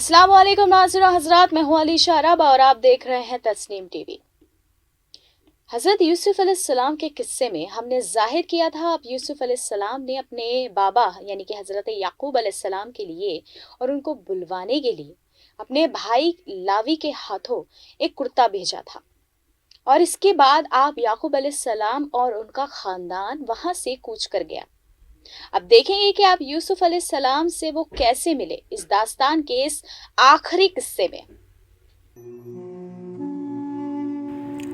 السلام علیکم ناظرین حضرات، میں ہوں علی شارب اور آپ دیکھ رہے ہیں تسنیم ٹی وی۔ حضرت یوسف علیہ السلام کے قصے میں ہم نے ظاہر کیا تھا اب یوسف علیہ السلام نے اپنے بابا یعنی کہ حضرت یعقوب علیہ السلام کے لیے اور ان کو بلوانے کے لیے اپنے بھائی لاوی کے ہاتھوں ایک کرتا بھیجا تھا، اور اس کے بعد آپ یعقوب علیہ السلام اور ان کا خاندان وہاں سے کوچ کر گیا۔ اب دیکھیں گے کہ آپ یوسف علیہ السلام سے وہ کیسے ملے اس داستان کے اس آخری قصے میں۔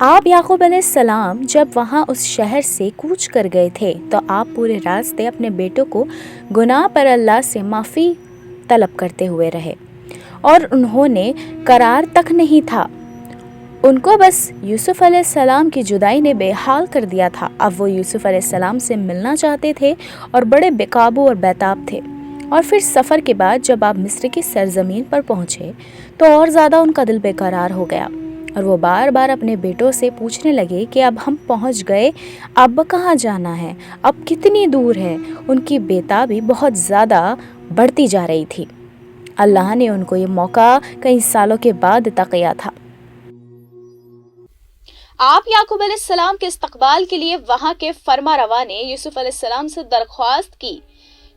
آپ یعقوب علیہ السلام جب وہاں اس شہر سے کوچ کر گئے تھے تو آپ پورے راستے اپنے بیٹوں کو گناہ پر اللہ سے معافی طلب کرتے ہوئے رہے، اور انہوں نے قرار تک نہیں تھا۔ ان کو بس یوسف علیہ السلام کی جدائی نے بے حال کر دیا تھا۔ اب وہ یوسف علیہ السلام سے ملنا چاہتے تھے اور بڑے بے قابو اور بیتاب تھے۔ اور پھر سفر کے بعد جب آپ مصر کی سرزمین پر پہنچے تو اور زیادہ ان کا دل بے قرار ہو گیا، اور وہ بار بار اپنے بیٹوں سے پوچھنے لگے کہ اب ہم پہنچ گئے، اب کہاں جانا ہے، اب کتنی دور ہے۔ ان کی بیتابی بہت زیادہ بڑھتی جا رہی تھی۔ اللہ نے ان کو یہ موقع کئی سالوں کے بعد عطا کیا تھا۔ آپ یعقوب علیہ السلام کے استقبال کے لیے وہاں کے فرما روا نے یوسف علیہ السلام سے درخواست کی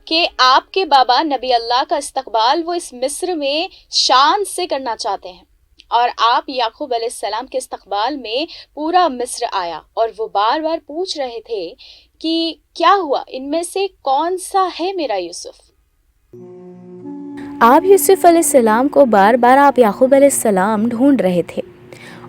کہ آپ کے بابا نبی اللہ کا استقبال وہ اس مصر میں شان سے کرنا چاہتے ہیں، اور آپ یعقوب علیہ السلام کے استقبال میں پورا مصر آیا، اور وہ بار بار پوچھ رہے تھے کہ کیا ہوا، ان میں سے کون سا ہے میرا یوسف۔ آپ یوسف علیہ السلام کو بار بار آپ یعقوب علیہ السلام ڈھونڈ رہے تھے،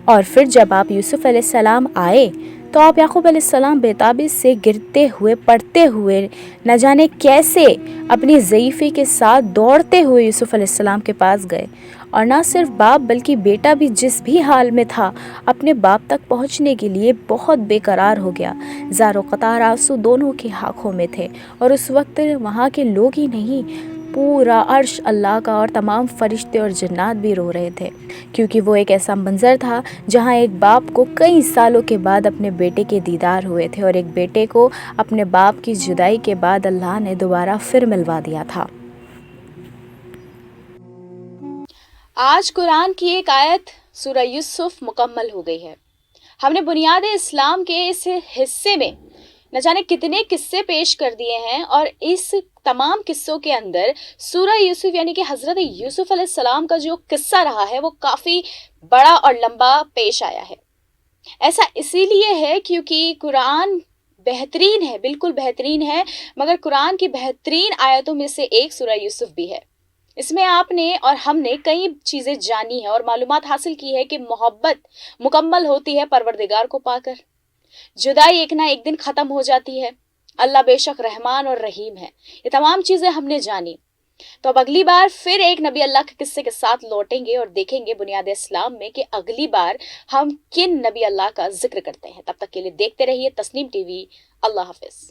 اور پھر جب آپ یوسف علیہ السلام آئے تو آپ یعقوب علیہ السلام بیتابی سے گرتے ہوئے پڑتے ہوئے نہ جانے کیسے اپنی ضعیفی کے ساتھ دوڑتے ہوئے یوسف علیہ السلام کے پاس گئے، اور نہ صرف باپ بلکہ بیٹا بھی جس بھی حال میں تھا اپنے باپ تک پہنچنے کے لیے بہت بے قرار ہو گیا۔ زار و قطار آنسو دونوں کی آنکھوں میں تھے، اور اس وقت وہاں کے لوگ ہی نہیں، پورا عرش اللہ کا اور تمام فرشتے اور جنات بھی رو رہے تھے، کیونکہ وہ ایک ایسا منظر تھا جہاں ایک باپ کو کئی سالوں کے بعد اپنے بیٹے کے دیدار ہوئے تھے، اور ایک بیٹے کو اپنے باپ کی جدائی کے بعد اللہ نے دوبارہ پھر ملوا دیا تھا۔ آج قرآن کی ایک آیت سورہ یوسف مکمل ہو گئی ہے۔ ہم نے بنیاد اسلام کے اس حصے میں نہ جانے کتنے قصے پیش کر دیے ہیں، اور اس تمام قصوں کے اندر سورہ یوسف یعنی کہ حضرت یوسف علیہ السلام کا جو قصہ رہا ہے وہ کافی بڑا اور لمبا پیش آیا ہے۔ ایسا اسی لیے ہے کیونکہ قرآن بہترین ہے، بالکل بہترین ہے، مگر قرآن کی بہترین آیتوں میں سے ایک سورہ یوسف بھی ہے۔ اس میں آپ نے اور ہم نے کئی چیزیں جانی ہیں اور معلومات حاصل کی ہے کہ محبت مکمل ہوتی ہے پروردگار کو پا کر، جدائی ایک نہ ایک دن ختم ہو جاتی ہے، اللہ بے شک رحمان اور رحیم ہے، یہ تمام چیزیں ہم نے جانی۔ تو اب اگلی بار پھر ایک نبی اللہ کے قصے کے ساتھ لوٹیں گے اور دیکھیں گے بنیاد اسلام میں کہ اگلی بار ہم کن نبی اللہ کا ذکر کرتے ہیں۔ تب تک کے لیے دیکھتے رہیے تسنیم ٹی وی۔ اللہ حافظ۔